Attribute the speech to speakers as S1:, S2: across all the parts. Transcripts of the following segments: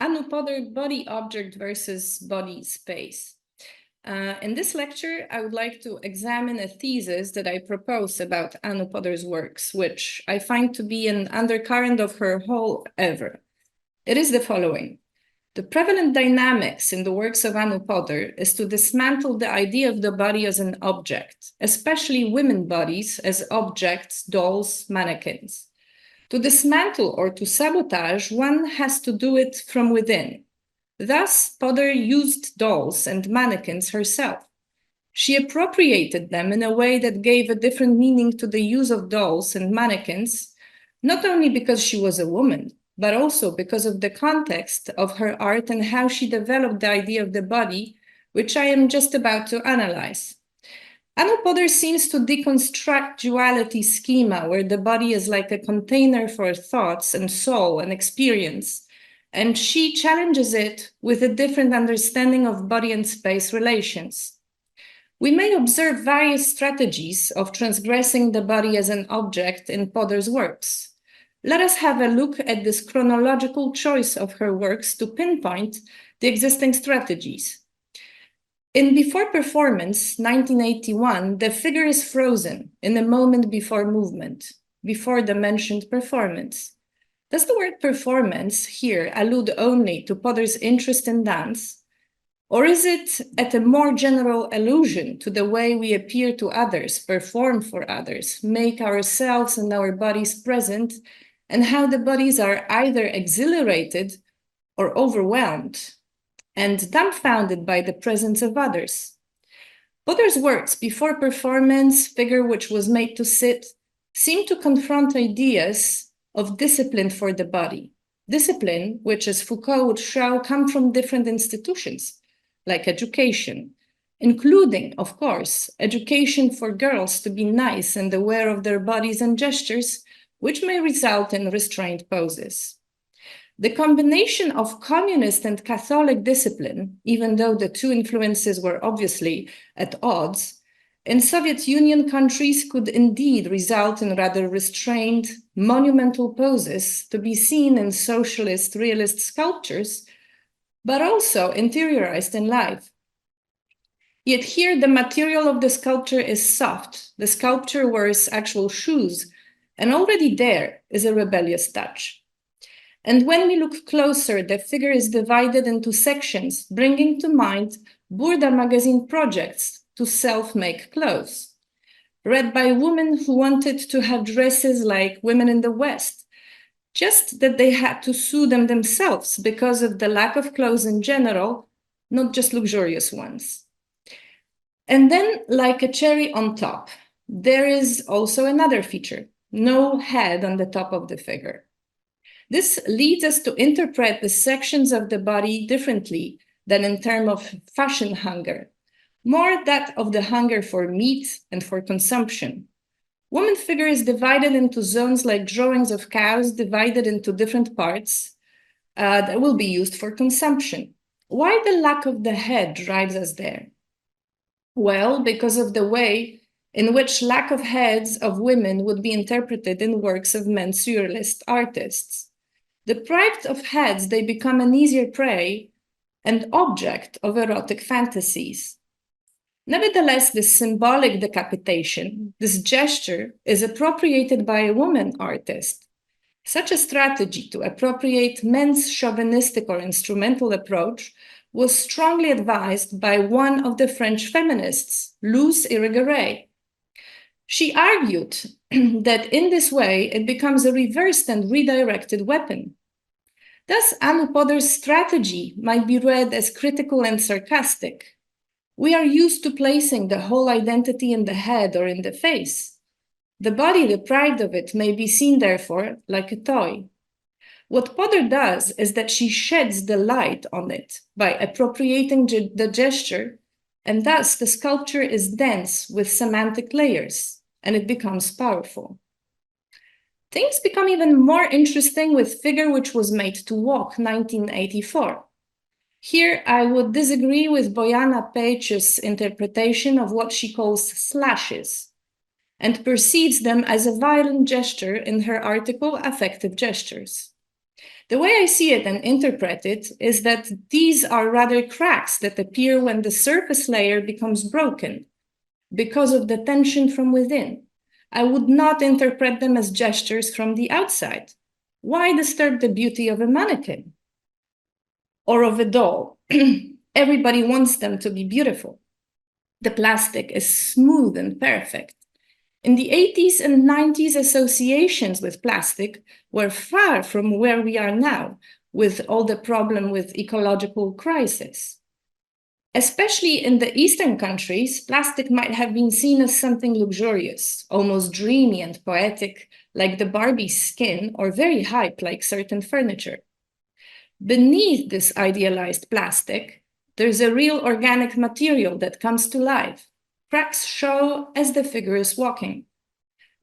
S1: Anu Põder, body object versus body space. In this lecture, I would like to examine a thesis that I propose about Anu Põder's works, which I find to be an undercurrent of her whole oeuvre. It is the following. The prevalent dynamics in the works of Anu Põder is to dismantle the idea of the body as an object, especially women bodies as objects, dolls, mannequins. To dismantle or to sabotage, one has to do it from within. Thus, Põder used dolls and mannequins herself. She appropriated them in a way that gave a different meaning to the use of dolls and mannequins, not only because she was a woman, but also because of the context of her art and how she developed the idea of the body, which I am just about to analyze. Anu Põder seems to deconstruct duality schema, where the body is like a container for thoughts and soul and experience, and she challenges it with a different understanding of body and space relations. We may observe various strategies of transgressing the body as an object in Põder's works. Let us have a look at this chronological choice of her works to pinpoint the existing strategies. In Before Performance, 1981, the figure is frozen in the moment before movement, before the mentioned performance. Does the word performance here allude only to Põder's interest in dance, or is it at a more general allusion to the way we appear to others, perform for others, make ourselves and our bodies present, and how the bodies are either exhilarated or overwhelmed and dumbfounded by the presence of others? Põder's works, Before Performance, Figure which was made to sit, seem to confront ideas of discipline for the body. Discipline, which, as Foucault would show, come from different institutions, like education, including, of course, education for girls to be nice and aware of their bodies and gestures, which may result in restrained poses. The combination of communist and Catholic discipline, even though the two influences were obviously at odds, in Soviet Union countries could indeed result in rather restrained, monumental poses to be seen in socialist realist sculptures, but also interiorized in life. Yet here the material of the sculpture is soft. The sculpture wears actual shoes, and already there is a rebellious touch. And when we look closer, the figure is divided into sections, bringing to mind Burda magazine projects to self-make clothes, read by women who wanted to have dresses like women in the West, just that they had to sew them themselves because of the lack of clothes in general, not just luxurious ones. And then, like a cherry on top, there is also another feature: no head on the top of the figure. This leads us to interpret the sections of the body differently than in terms of fashion hunger, more that of the hunger for meat and for consumption. Woman figure is divided into zones like drawings of cows divided into different parts that will be used for consumption. Why the lack of the head drives us there? Well, because of the way in which lack of heads of women would be interpreted in works of men surrealist artists. Deprived of heads, they become an easier prey and object of erotic fantasies. Nevertheless, this symbolic decapitation, this gesture, is appropriated by a woman artist. Such a strategy to appropriate men's chauvinistic or instrumental approach was strongly advised by one of the French feminists, Louise Bourgeois. She argued that in this way it becomes a reversed and redirected weapon. Thus, Anu Põder's strategy might be read as critical and sarcastic. We are used to placing the whole identity in the head or in the face. The body deprived of it may be seen, therefore, like a toy. What Põder does is that she sheds the light on it by appropriating the gesture, and thus the sculpture is dense with semantic layers, and it becomes powerful. Things become even more interesting with Figure which was made to walk, 1984. Here I would disagree with Bojana Pejc's interpretation of what she calls slashes, and perceives them as a violent gesture in her article, Affective Gestures. The way I see it and interpret it is that these are rather cracks that appear when the surface layer becomes broken because of the tension from within. I would not interpret them as gestures from the outside. Why disturb the beauty of a mannequin or of a doll? Everybody wants them to be beautiful. The plastic is smooth and perfect. In the 80s and 90s, associations with plastic were far from where we are now, with all the problem with ecological crisis. Especially in the Eastern countries, plastic might have been seen as something luxurious, almost dreamy and poetic, like the Barbie skin, or very hype, like certain furniture. Beneath this idealized plastic, there's a real organic material that comes to life. Cracks show as the figure is walking.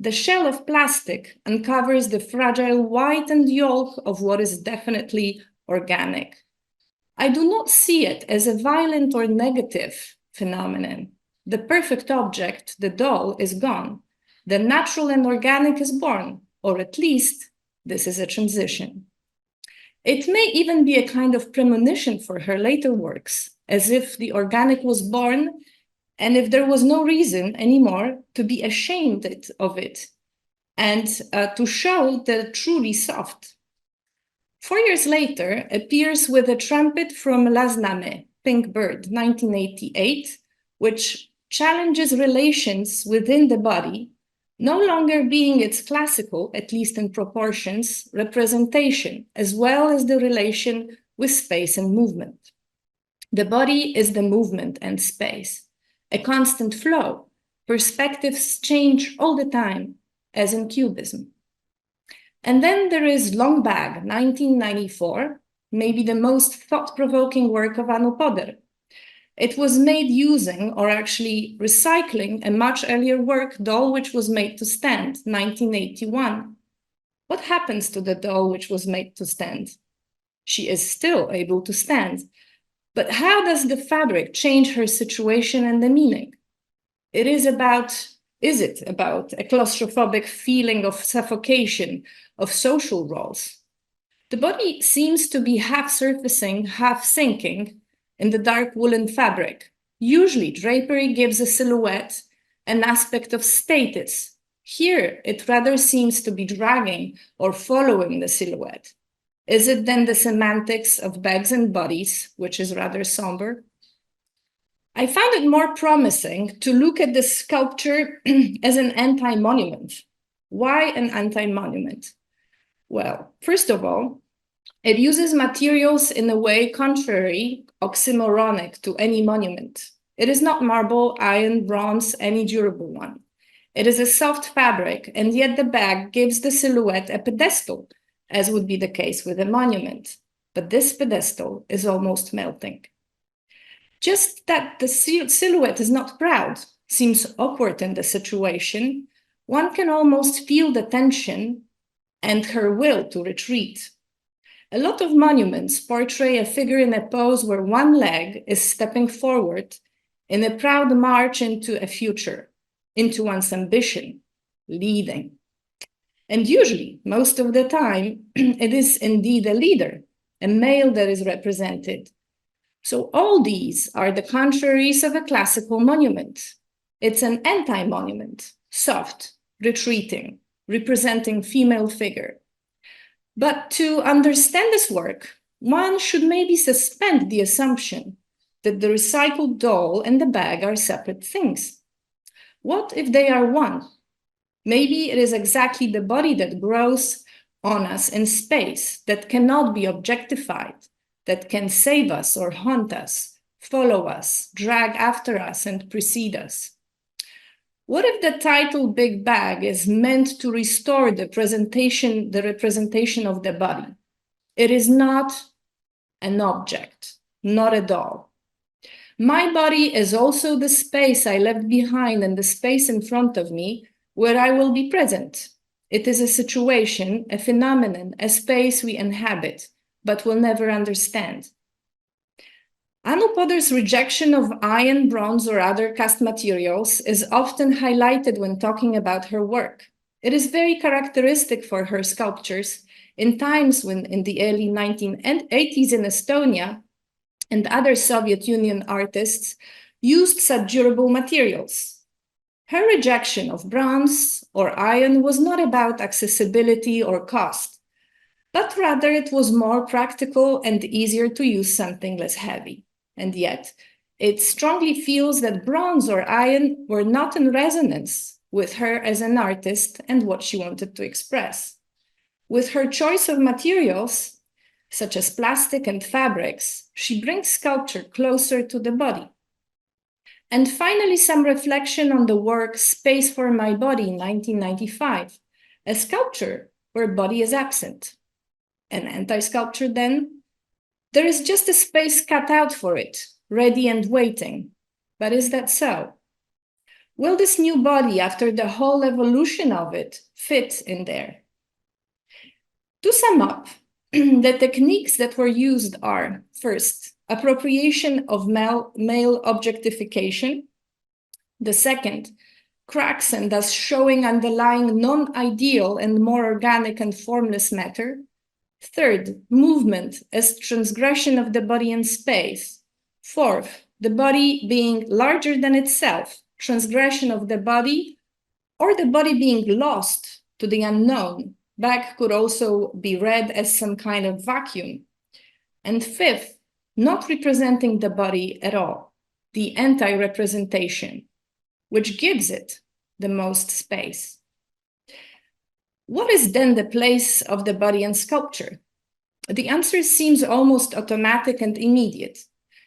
S1: The shell of plastic uncovers the fragile whitened yolk of what is definitely organic. I do not see it as a violent or negative phenomenon. The perfect object, the doll, is gone. The natural and organic is born, or at least this is a transition. It may even be a kind of premonition for her later works, as if the organic was born and if there was no reason anymore to be ashamed of it and to show the truly soft. 4 years later appears with a trumpet from Lazname, Pink Bird, 1988, which challenges relations within the body, no longer being its classical, at least in proportions, representation, as well as the relation with space and movement. The body is the movement and space, a constant flow. Perspectives change all the time, as in Cubism. And then there is Long Bag, 1994, maybe the most thought-provoking work of Anu Põder. It was made using, or actually recycling, a much earlier work, Doll Which Was Made to Stand, 1981. What happens to the doll which was made to stand? She is still able to stand. But how does the fabric change her situation and the meaning? Is it about a claustrophobic feeling of suffocation, of social roles? The body seems to be half surfacing, half sinking in the dark woolen fabric. Usually drapery gives a silhouette, an aspect of status. Here, it rather seems to be dragging or following the silhouette. Is it then the semantics of bags and bodies, which is rather somber? I found it more promising to look at the sculpture as an anti-monument. Why an anti-monument? Well, first of all, it uses materials in a way contrary, oxymoronic to any monument. It is not marble, iron, bronze, any durable one. It is a soft fabric, and yet the bag gives the silhouette a pedestal, as would be the case with a monument. But this pedestal is almost melting. Just that the silhouette is not proud, seems awkward in the situation, one can almost feel the tension and her will to retreat. A lot of monuments portray a figure in a pose where one leg is stepping forward in a proud march into a future, into one's ambition, leading. And usually, most of the time, it is indeed a leader, a male that is represented. So all these are the contraries of a classical monument. It's an anti-monument, soft, retreating, representing female figure. But to understand this work, one should maybe suspend the assumption that the recycled doll and the bag are separate things. What if they are one? Maybe it is exactly the body that grows on us in space, that cannot be objectified, that can save us or haunt us, follow us, drag after us, and precede us. What if the title Big Bag is meant to restore the representation of the body? It is not an object, not a doll. My body is also the space I left behind and the space in front of me where I will be present. It is a situation, a phenomenon, a space we inhabit, but will never understand. Anu Põder's rejection of iron, bronze, or other cast materials is often highlighted when talking about her work. It is very characteristic for her sculptures, in times when in the early 1980s in Estonia and other Soviet Union artists used such durable materials. Her rejection of bronze or iron was not about accessibility or cost, but rather it was more practical and easier to use something less heavy. And yet, it strongly feels that bronze or iron were not in resonance with her as an artist and what she wanted to express. With her choice of materials, such as plastic and fabrics, she brings sculpture closer to the body. And finally, some reflection on the work Space for My Body in 1995, a sculpture where body is absent. An anti-sculpture then? There is just a space cut out for it, ready and waiting. But is that so? Will this new body, after the whole evolution of it, fit in there? To sum up, the techniques that were used are, first, appropriation of male objectification. The second, cracks and thus showing underlying non-ideal and more organic and formless matter. Third, movement as transgression of the body in space. Fourth, the body being larger than itself, transgression of the body, or the body being lost to the unknown. Back could also be read as some kind of vacuum. And fifth, not representing the body at all, the anti-representation, which gives it the most space. What is then the place of the body in sculpture? The answer seems almost automatic and immediate.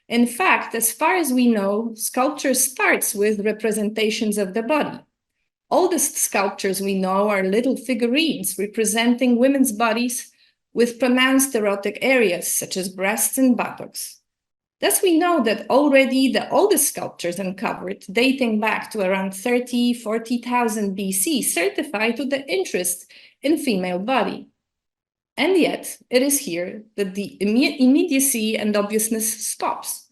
S1: In fact, as far as we know, sculpture starts with representations of the body. Oldest sculptures we know are little figurines representing women's bodies with pronounced erotic areas such as breasts and buttocks. Thus, we know that already the oldest sculptures uncovered, dating back to around 40,000 BC, certify to the interest in female body. And yet, it is here that the immediacy and obviousness stops.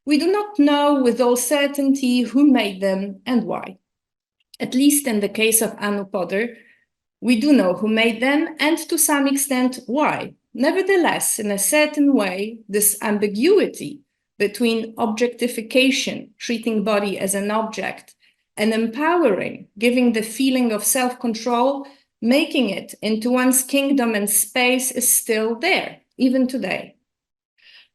S1: We do not know with all certainty who made them and why. At least in the case of Anu Põder, we do know who made them and to some extent why. Nevertheless, in a certain way, this ambiguity between objectification, treating body as an object, and empowering, giving the feeling of self-control, making it into one's kingdom and space is still there, even today.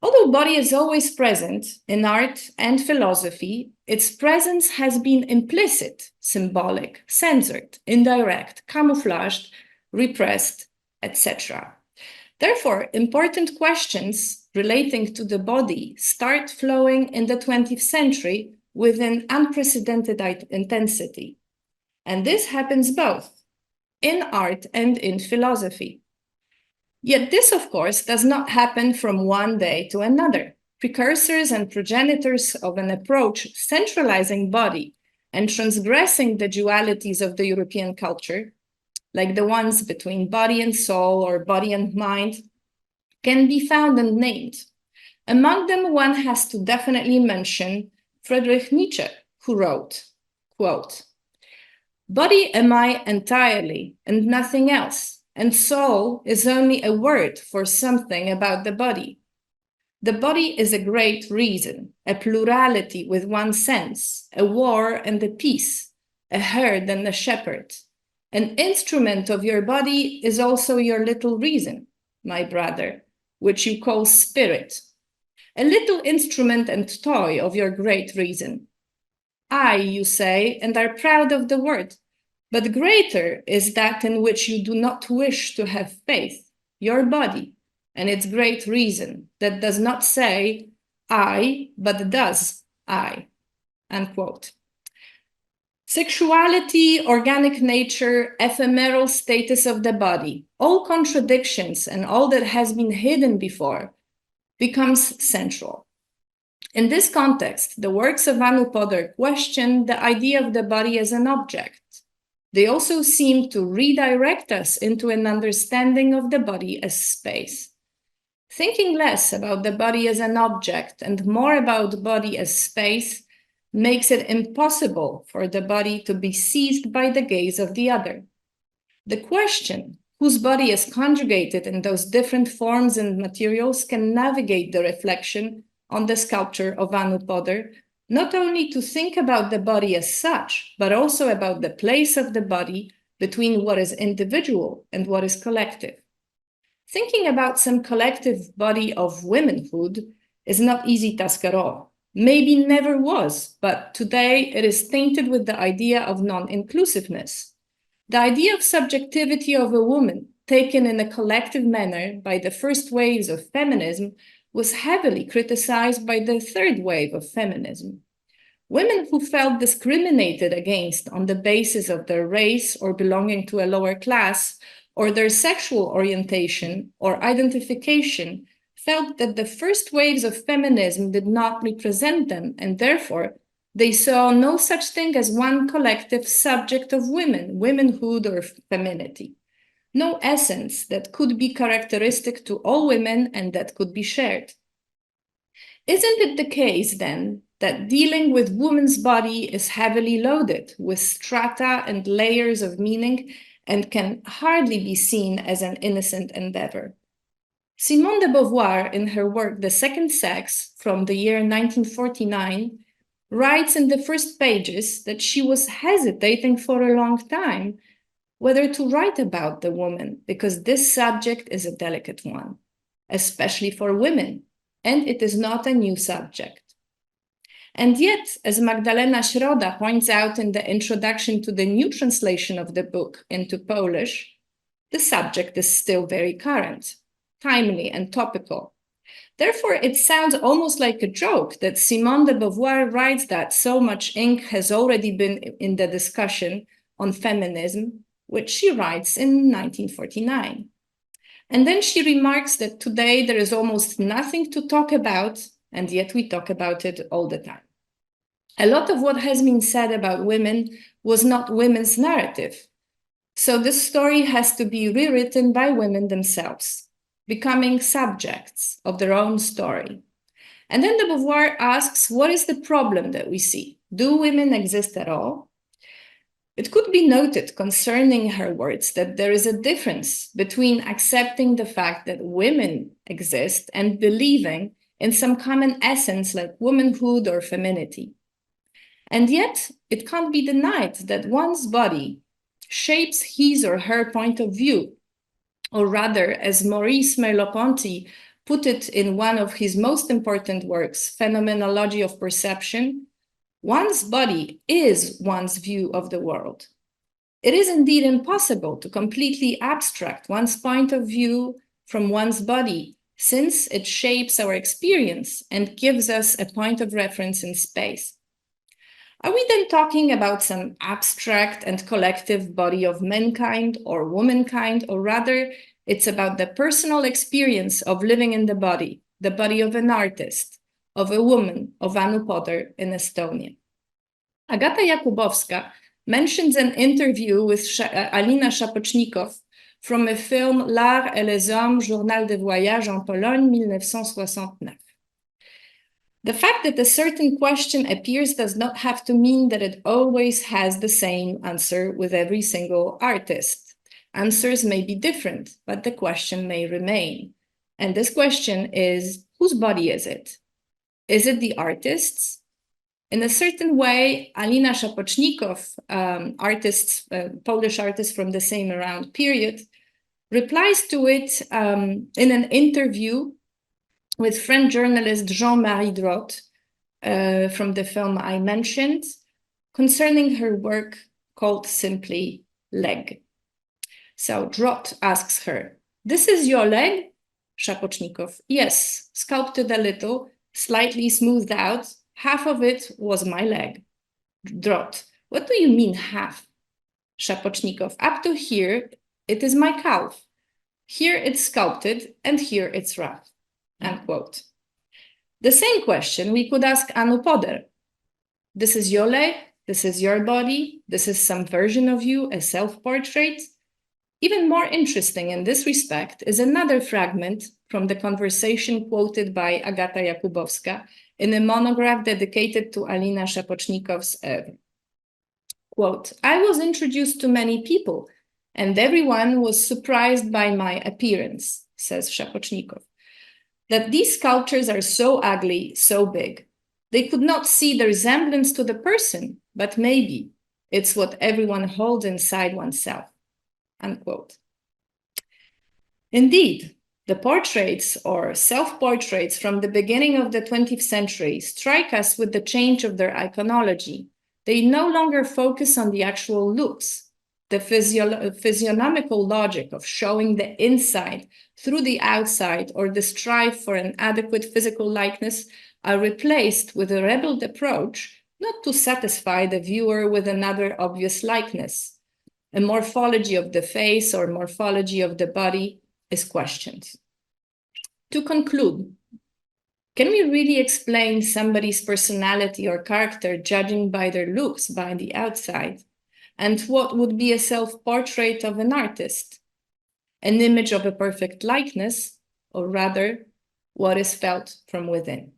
S1: Although body is always present in art and philosophy, its presence has been implicit, symbolic, censored, indirect, camouflaged, repressed, etc. Therefore, important questions relating to the body start flowing in the 20th century with an unprecedented intensity. And this happens both in art and in philosophy. Yet this, of course, does not happen from one day to another. Precursors and progenitors of an approach centralizing body and transgressing the dualities of the European culture, like the ones between body and soul or body and mind, can be found and named. Among them, one has to definitely mention Friedrich Nietzsche, who wrote, quote, "Body am I entirely and nothing else. And soul is only a word for something about the body. The body is a great reason, a plurality with one sense, a war and a peace, a herd and a shepherd. An instrument of your body is also your little reason, my brother, which you call spirit. A little instrument and toy of your great reason. I, you say, and are proud of the word. But greater is that in which you do not wish to have faith, your body, and its great reason that does not say I, but does I," unquote. Sexuality, organic nature, ephemeral status of the body, all contradictions and all that has been hidden before becomes central. In this context, the works of Anu Põder question the idea of the body as an object. They also seem to redirect us into an understanding of the body as space. Thinking less about the body as an object and more about the body as space makes it impossible for the body to be seized by the gaze of the other. The question, whose body is conjugated in those different forms and materials can navigate the reflection on the sculpture of Anu Põder, not only to think about the body as such, but also about the place of the body between what is individual and what is collective. Thinking about some collective body of womanhood is not easy task at all. Maybe never was, but today it is tainted with the idea of non-inclusiveness. The idea of subjectivity of a woman, taken in a collective manner by the first waves of feminism, was heavily criticized by the third wave of feminism. Women who felt discriminated against on the basis of their race or belonging to a lower class, or their sexual orientation or identification, felt that the first waves of feminism did not represent them, and therefore they saw no such thing as one collective subject of women, womanhood or femininity. No essence that could be characteristic to all women and that could be shared. Isn't it the case, then, that dealing with woman's body is heavily loaded with strata and layers of meaning and can hardly be seen as an innocent endeavor? Simone de Beauvoir, in her work The Second Sex, from the year 1949, writes in the first pages that she was hesitating for a long time whether to write about the woman, because this subject is a delicate one, especially for women, and it is not a new subject. And yet, as Magdalena Schroda points out in the introduction to the new translation of the book into Polish, the subject is still very current, timely and topical. Therefore, it sounds almost like a joke that Simone de Beauvoir writes that so much ink has already been in the discussion on feminism, which she writes in 1949. And then she remarks that today there is almost nothing to talk about, and yet we talk about it all the time. A lot of what has been said about women was not women's narrative. So this story has to be rewritten by women themselves, becoming subjects of their own story. And then de Beauvoir asks, what is the problem that we see? Do women exist at all? It could be noted concerning her words that there is a difference between accepting the fact that women exist and believing in some common essence like womanhood or femininity. And yet, it can't be denied that one's body shapes his or her point of view, or rather, as Maurice Merleau-Ponty put it in one of his most important works, Phenomenology of Perception, one's body is one's view of the world. It is indeed impossible to completely abstract one's point of view from one's body, since it shapes our experience and gives us a point of reference in space. Are we then talking about some abstract and collective body of mankind or womankind, or rather, it's about the personal experience of living in the body of an artist, of a woman, of Anu Põder in Estonia? Agata Jakubowska mentions an interview with Alina Szapocznikow from a film L'Art et les Hommes, Journal de Voyage en Pologne, 1969. The fact that a certain question appears does not have to mean that it always has the same answer with every single artist. Answers may be different, but the question may remain. And this question is, whose body is it? Is it the artist's? In a certain way, Alina Szapocznikow, Polish artist from the same around period, replies to it in an interview with French journalist Jean-Marie Drotte from the film I mentioned, concerning her work called simply Leg. So Drotte asks her, "This is your leg?" Szapocznikow, "Yes, sculpted a little, slightly smoothed out. Half of it was my leg." Drotte, "What do you mean half?" Szapocznikow, "Up to here, it is my calf. Here it's sculpted and here it's rough." Unquote. The same question we could ask Anu Põder. This is your leg, this is your body, this is some version of you, a self-portrait. Even more interesting in this respect is another fragment from the conversation quoted by Agata Jakubowska in a monograph dedicated to Alina Szapocznikows oeuvre. Quote, "I was introduced to many people, and everyone was surprised by my appearance, says Szapocznikow. That these sculptures are so ugly, so big. They could not see the resemblance to the person, but maybe it's what everyone holds inside oneself, unquote. Indeed, the portraits or self-portraits from the beginning of the 20th century strike us with the change of their iconology. They no longer focus on the actual looks. The physiognomical logic of showing the inside through the outside or the strive for an adequate physical likeness are replaced with a rebelled approach not to satisfy the viewer with another obvious likeness. A morphology of the face or morphology of the body is questioned. To conclude, can we really explain somebody's personality or character judging by their looks by the outside? And what would be a self-portrait of an artist? An image of a perfect likeness, or rather, what is felt from within?